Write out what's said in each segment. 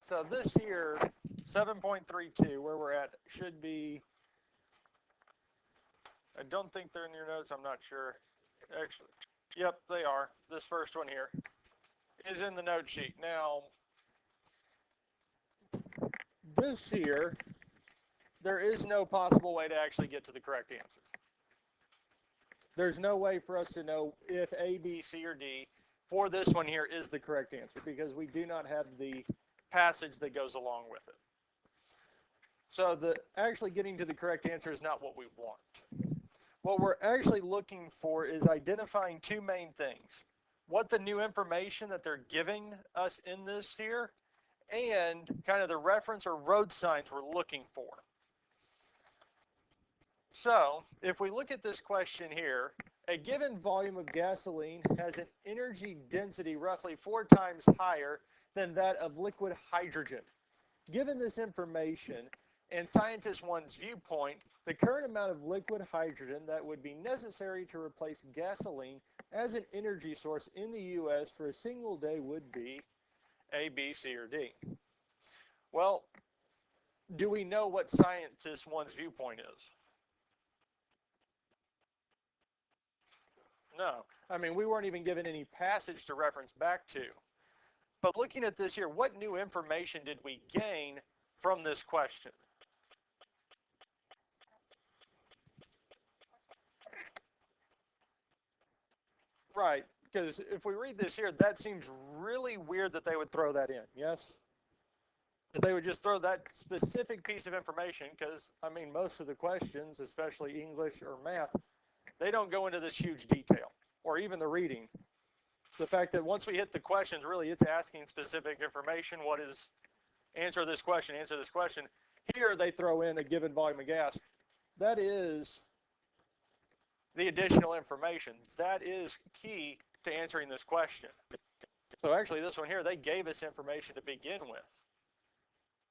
So this here, 7.32, where we're at, should be, I don't think they're in your notes, I'm not sure. Actually, yep, they are. This first one here is in the note sheet. Now, this here, there is no possible way to actually get to the correct answer. There's no way for us to know if A, B, C, or D for this one here is the correct answer because we do not have the passage that goes along with it. So actually getting to the correct answer is not what we want. What we're actually looking for is identifying two main things. What the new information that they're giving us in this here, and kind of the reference or road signs we're looking for. So if we look at this question here, a given volume of gasoline has an energy density roughly 4 times higher than that of liquid hydrogen. Given this information, and scientist one's viewpoint, the current amount of liquid hydrogen that would be necessary to replace gasoline as an energy source in the U.S. for a single day would be A, B, C, or D. Well, do we know what scientist one's viewpoint is? No. I mean, we weren't even given any passage to reference back to. But looking at this here, what new information did we gain from this question? Right, because if we read this here, that seems really weird that they would throw that in, yes? That they would just throw that specific piece of information, because, I mean, most of the questions, especially English or math, they don't go into this huge detail, or even the reading. The fact that once we hit the questions, really it's asking specific information. What is, answer this question, answer this question. Here they throw in a given volume of gas. That is the additional information. That is key to answering this question. So actually this one here, they gave us information to begin with.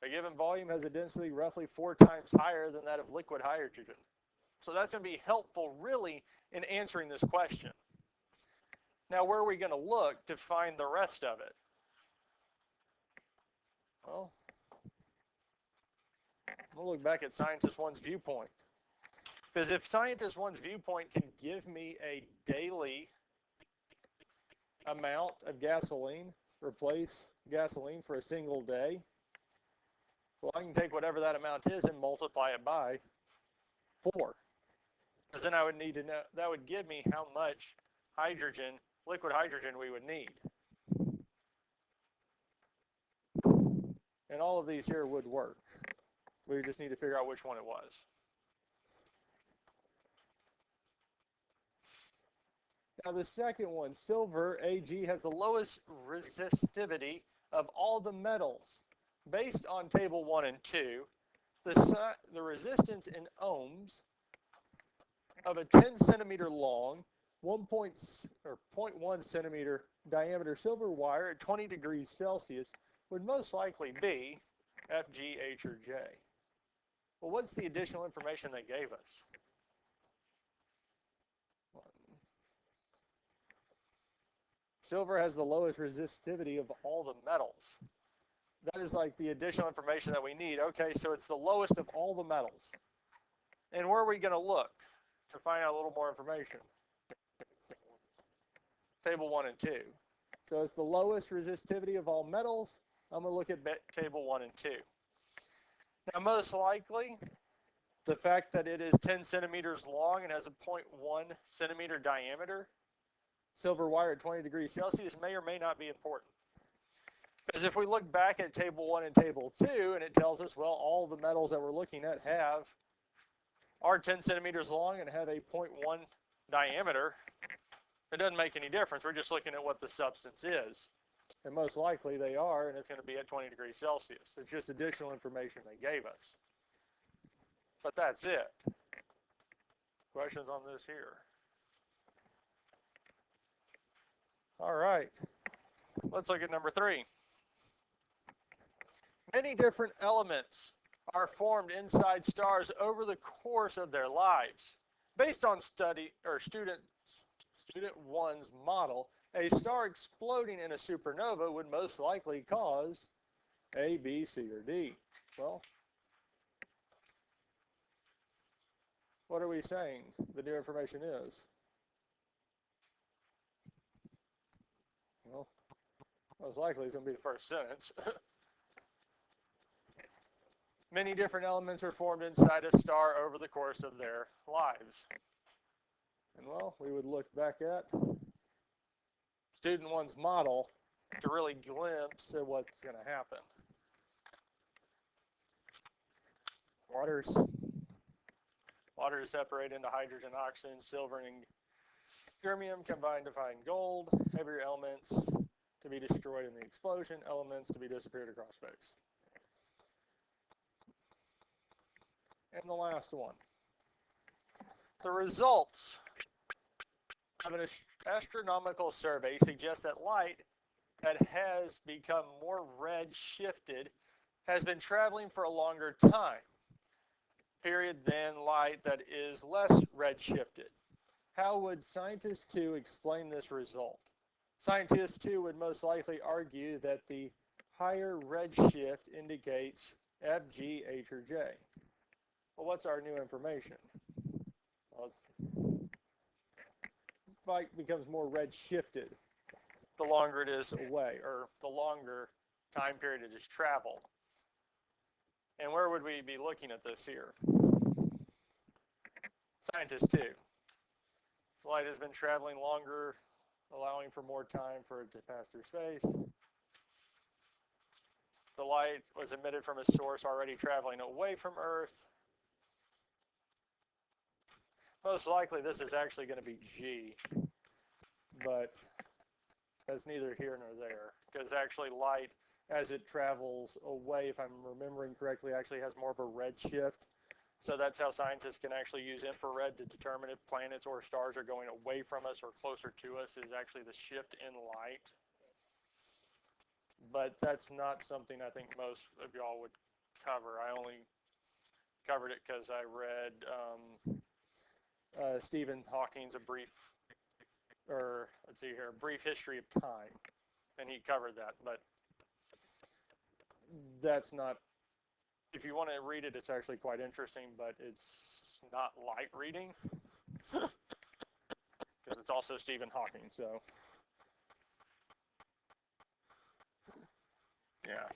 A given volume has a density roughly 4 times higher than that of liquid hydrogen. So that's going to be helpful really in answering this question. Now where are we going to look to find the rest of it? Well, we'll look back at scientist one's viewpoint. Because if scientist one's viewpoint can give me a daily amount of gasoline, replace gasoline for a single day, well, I can take whatever that amount is and multiply it by 4. Because then I would need to know, that would give me how much hydrogen, liquid hydrogen we would need. And all of these here would work. We just need to figure out which one it was. Now the second one, silver, Ag, has the lowest resistivity of all the metals. Based on table 1 and 2, the resistance in ohms of a 10 centimeter long, 0.1 centimeter diameter silver wire at 20 degrees Celsius would most likely be F, G, H, or J. Well, what's the additional information they gave us? Silver has the lowest resistivity of all the metals. That is like the additional information that we need. Okay, so it's the lowest of all the metals. And where are we going to look to find out a little more information? Table 1 and 2. So it's the lowest resistivity of all metals. I'm going to look at table 1 and 2. Now, most likely, the fact that it is 10 centimeters long and has a 0.1 centimeter diameter, silver wire at 20 degrees Celsius may or may not be important. Because if we look back at table 1 and table 2, and it tells us, well, all the metals that we're looking at are 10 centimeters long and have a 0.1 diameter, it doesn't make any difference. We're just looking at what the substance is. And most likely they are, and it's going to be at 20 degrees Celsius. It's just additional information they gave us. But that's it. Questions on this here? All right. Let's look at number 3. Many different elements are formed inside stars over the course of their lives. Based on student one's model, a star exploding in a supernova would most likely cause A, B, C, or D? Well, what are we saying the new information is? Well, most likely it's going to be the first sentence. Many different elements are formed inside a star over the course of their lives. And well, we would look back at student one's model to really glimpse at what's going to happen. Water is separated into hydrogen, oxygen, silver, and germanium combined to find gold. Heavier elements to be destroyed in the explosion, elements to be disappeared across space. And the last one. The results of an astronomical survey suggest that light that has become more red-shifted has been traveling for a longer time period than light that is less red-shifted. How would scientists 2 explain this result? Scientists 2 would most likely argue that the higher redshift indicates F, G, H, or J. Well, what's our new information? Well, light becomes more red-shifted the longer it is away, or the longer time period it has traveled. And where would we be looking at this here? Scientists 2. The light has been traveling longer, allowing for more time for it to pass through space. The light was emitted from a source already traveling away from Earth. Most likely this is actually going to be G, but that's neither here nor there, because actually light, as it travels away, if I'm remembering correctly, actually has more of a red shift. So that's how scientists can actually use infrared to determine if planets or stars are going away from us or closer to us, is actually the shift in light. But that's not something I think most of y'all would cover. I only covered it because I read Stephen Hawking's Brief History of Time, and he covered that. But that's not, if you want to read it, it's actually quite interesting, but it's not light reading because it's also Stephen Hawking. So yeah.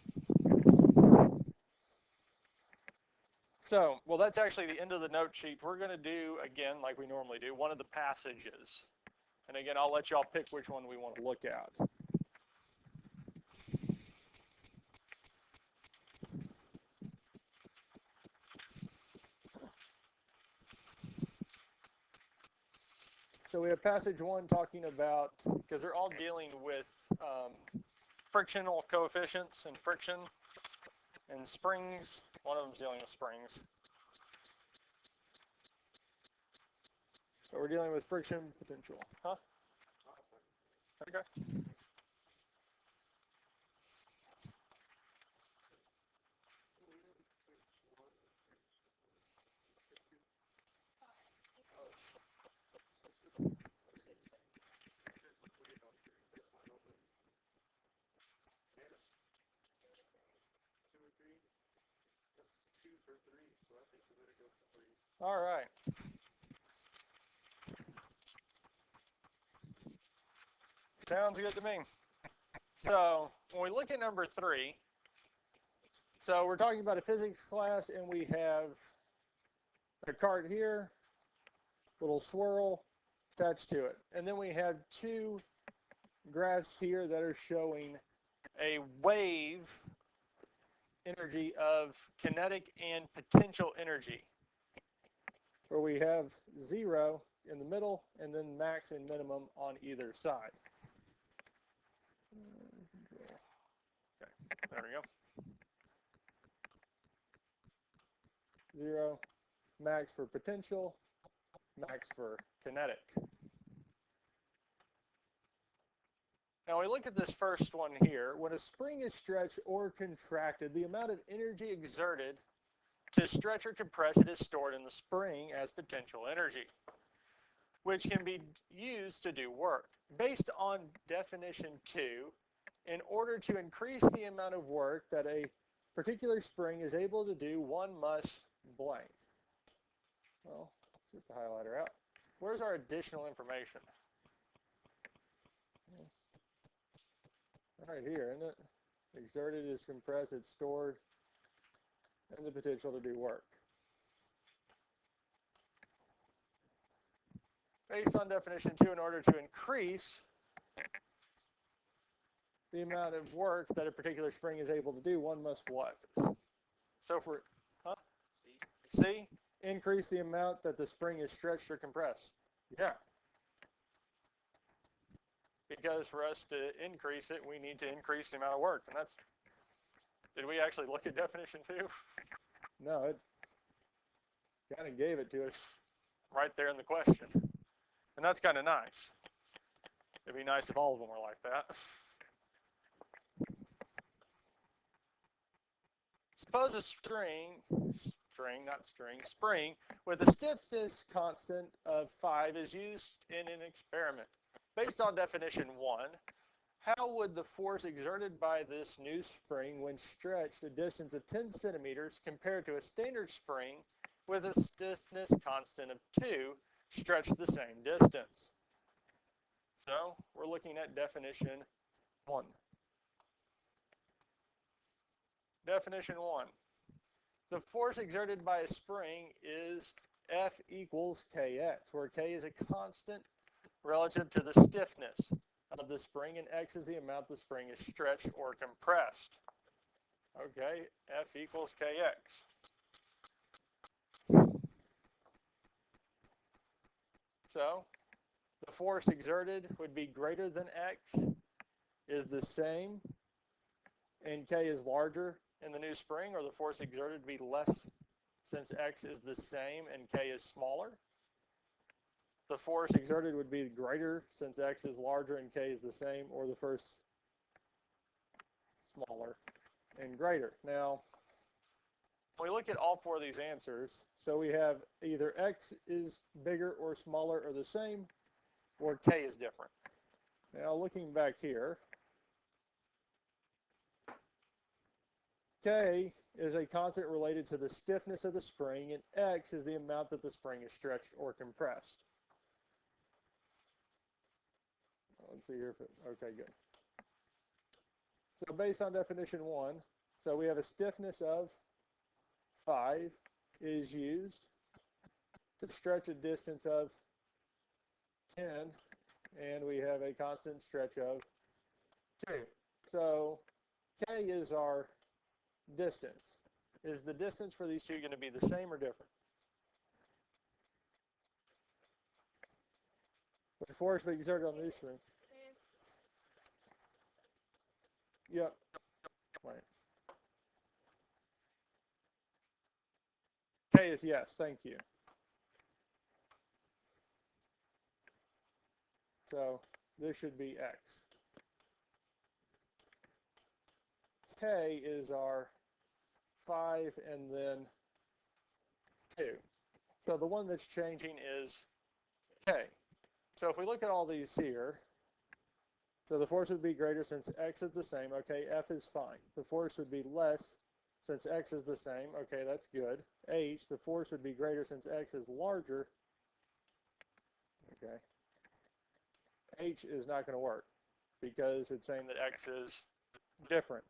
So, well, that's actually the end of the note sheet. We're going to do, again, like we normally do, one of the passages. And again, I'll let y'all pick which one we want to look at. So we have passage 1 talking about, because they're all dealing with frictional coefficients and friction and springs. One of them's dealing with springs. So we're dealing with friction potential. Huh? Okay. All right. Sounds good to me. So when we look at number 3, so we're talking about a physics class, and we have a cart here, little swirl attached to it. And then we have 2 graphs here that are showing a wave energy of kinetic and potential energy, where we have 0 in the middle and then max and minimum on either side. Okay, there we go. 0, max for potential, max for kinetic. Now we look at this first one here. When a spring is stretched or contracted, the amount of energy exerted to stretch or compress it is stored in the spring as potential energy, which can be used to do work. Based on definition 2, in order to increase the amount of work that a particular spring is able to do, one must blank. Well, let's get the highlighter out. Where's our additional information? Right here, isn't it? Exerted is compressed, it's stored, and the potential to do work. Based on definition 2, in order to increase the amount of work that a particular spring is able to do, one must what? So for, C? Increase the amount that the spring is stretched or compressed. Yeah. Because for us to increase it, we need to increase the amount of work. And that's, did we actually look at definition 2? No, it kind of gave it to us right there in the question. And that's kind of nice. It'd be nice if all of them were like that. Suppose a spring with a stiffness constant of 5 is used in an experiment. Based on definition 1, how would the force exerted by this new spring when stretched a distance of 10 centimeters compared to a standard spring with a stiffness constant of 2 stretch the same distance? So we're looking at definition 1. Definition 1. The force exerted by a spring is F equals Kx, where K is a constant relative to the stiffness of the spring, and X is the amount the spring is stretched or compressed. Okay, F equals Kx. So the force exerted would be greater than X, is the same, and K is larger in the new spring, or the force exerted would be less since X is the same and K is smaller. The force exerted would be greater since X is larger and K is the same, or the first smaller and greater. Now, when we look at all 4 of these answers, so we have either X is bigger or smaller or the same, or K is different. Now, looking back here, K is a constant related to the stiffness of the spring, and X is the amount that the spring is stretched or compressed. Let's see here if it, okay, good. So based on definition 1, so we have a stiffness of 5 is used to stretch a distance of 10, and we have a constant stretch of 2. So K is our distance. Is the distance for these two going to be the same or different? The force being exerted on the string. Yep. Right. K is yes, thank you. So this should be X. K is our 5 and then 2. So the one that's changing is K. So if we look at all these here, so the force would be greater since X is the same. Okay, F is fine. The force would be less since X is the same. Okay, that's good. H, the force would be greater since X is larger. Okay. H is not going to work because it's saying that X is different.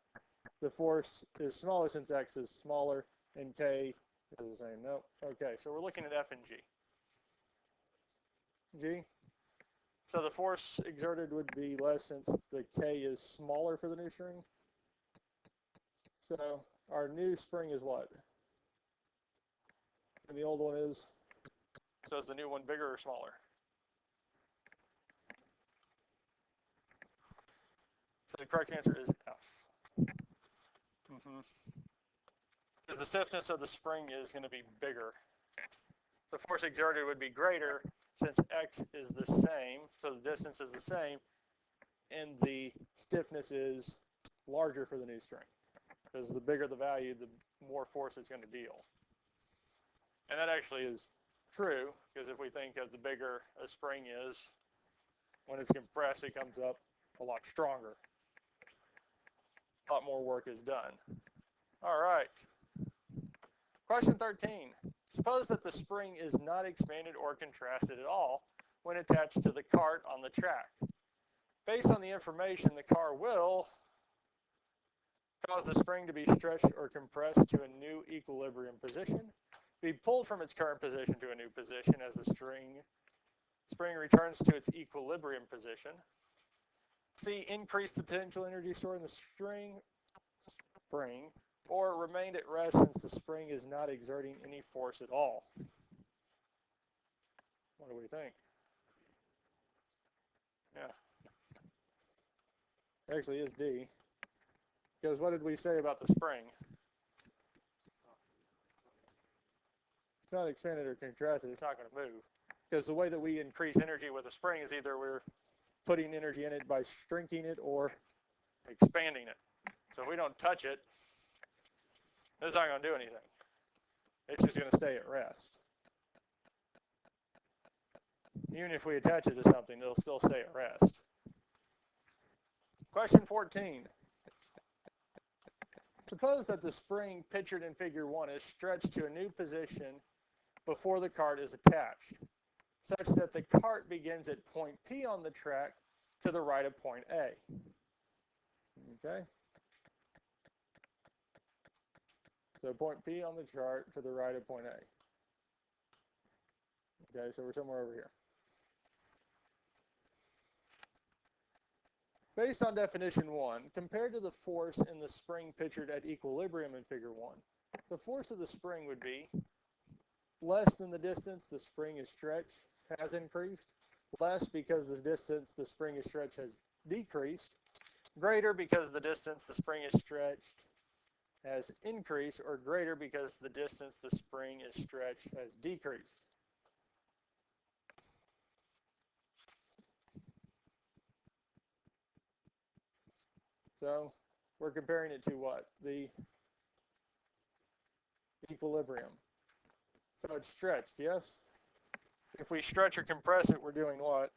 The force is smaller since X is smaller, and K is the same. No. Okay, so we're looking at F and G. G. So the force exerted would be less since the K is smaller for the new string. So our new spring is what? And the old one is? So is the new one bigger or smaller? So the correct answer is F. Because the stiffness of the spring is going to be bigger. The force exerted would be greater since X is the same, so the distance is the same, and the stiffness is larger for the new string. Because the bigger the value, the more force it's going to deal. And that actually is true, because if we think of the bigger a spring is, when it's compressed, it comes up a lot stronger. a lot more work is done. All right. Question 13. Suppose that the spring is not expanded or contrasted at all when attached to the cart on the track. Based on the information, the car will cause the spring to be stretched or compressed to a new equilibrium position, be pulled from its current position to a new position as the spring returns to its equilibrium position. C, increase the potential energy stored in the spring, or remained at rest since the spring is not exerting any force at all. What do we think? Yeah. Actually, it's D. Because what did we say about the spring? It's not expanded or contracted. It's not going to move. Because the way that we increase energy with a spring is either we're putting energy in it by shrinking it or expanding it. So if we don't touch it, it's not going to do anything. It's just going to stay at rest. Even if we attach it to something, it'll still stay at rest. Question 14. Suppose that the spring pictured in figure 1 is stretched to a new position before the cart is attached, such that the cart begins at point P on the track to the right of point A. Okay? So point P on the chart to the right of point A. Okay, so we're somewhere over here. Based on definition 1, compared to the force in the spring pictured at equilibrium in figure 1, the force of the spring would be less than the distance the spring is stretched has increased, less because the distance the spring is stretched has decreased, greater because the distance the spring is stretched has increased, or greater because the distance the spring is stretched has decreased. So we're comparing it to what? The equilibrium. So it's stretched, yes? If we stretch or compress it, we're doing what?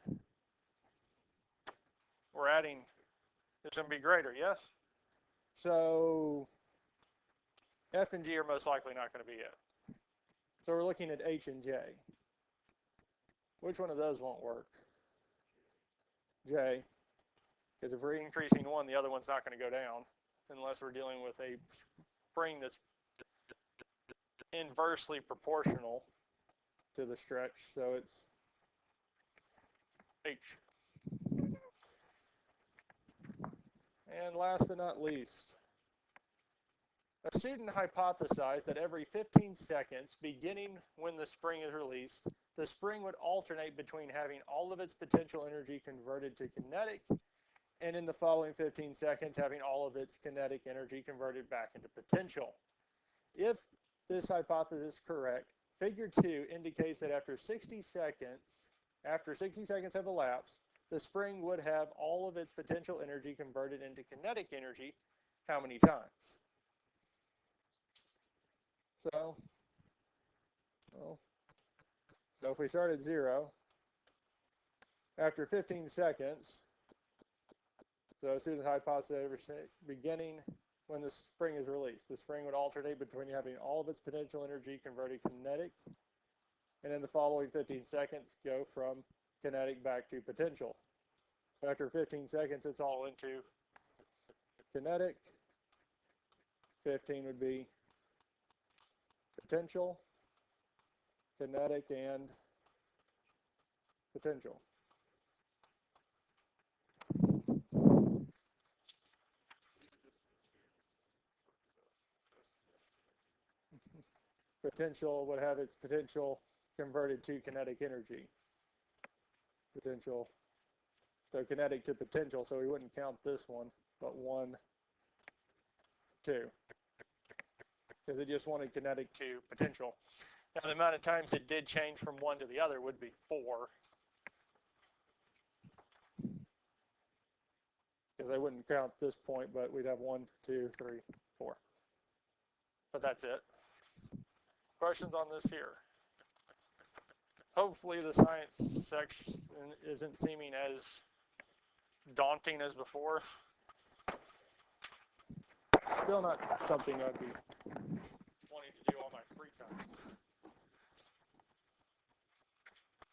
We're adding, it's going to be greater, yes? So F and G are most likely not going to be it. So we're looking at H and J. Which one of those won't work? J. Because if we're increasing one, the other one's not going to go down unless we're dealing with a spring that's inversely proportional to the stretch. So it's H. And last but not least, a student hypothesized that every 15 seconds, beginning when the spring is released, the spring would alternate between having all of its potential energy converted to kinetic and in the following 15 seconds having all of its kinetic energy converted back into potential. If this hypothesis is correct, figure 2 indicates that after 60 seconds have elapsed, the spring would have all of its potential energy converted into kinetic energy how many times? So if we start at 0, after 15 seconds, so student hypothesis beginning when the spring is released, the spring would alternate between having all of its potential energy converted kinetic, and in the following 15 seconds go from kinetic back to potential. So after 15 seconds, it's all into kinetic. 15 would be potential, kinetic, and potential. Potential would have its potential converted to kinetic energy. Potential. So kinetic to potential, so we wouldn't count this one, but 1, 2. Because it just wanted kinetic to potential. Now the amount of times it did change from one to the other would be 4. Because I wouldn't count this point, but we'd have 1, 2, 3, 4. But that's it. Questions on this here? Hopefully the science section isn't seeming as daunting as before. Still not something I'd be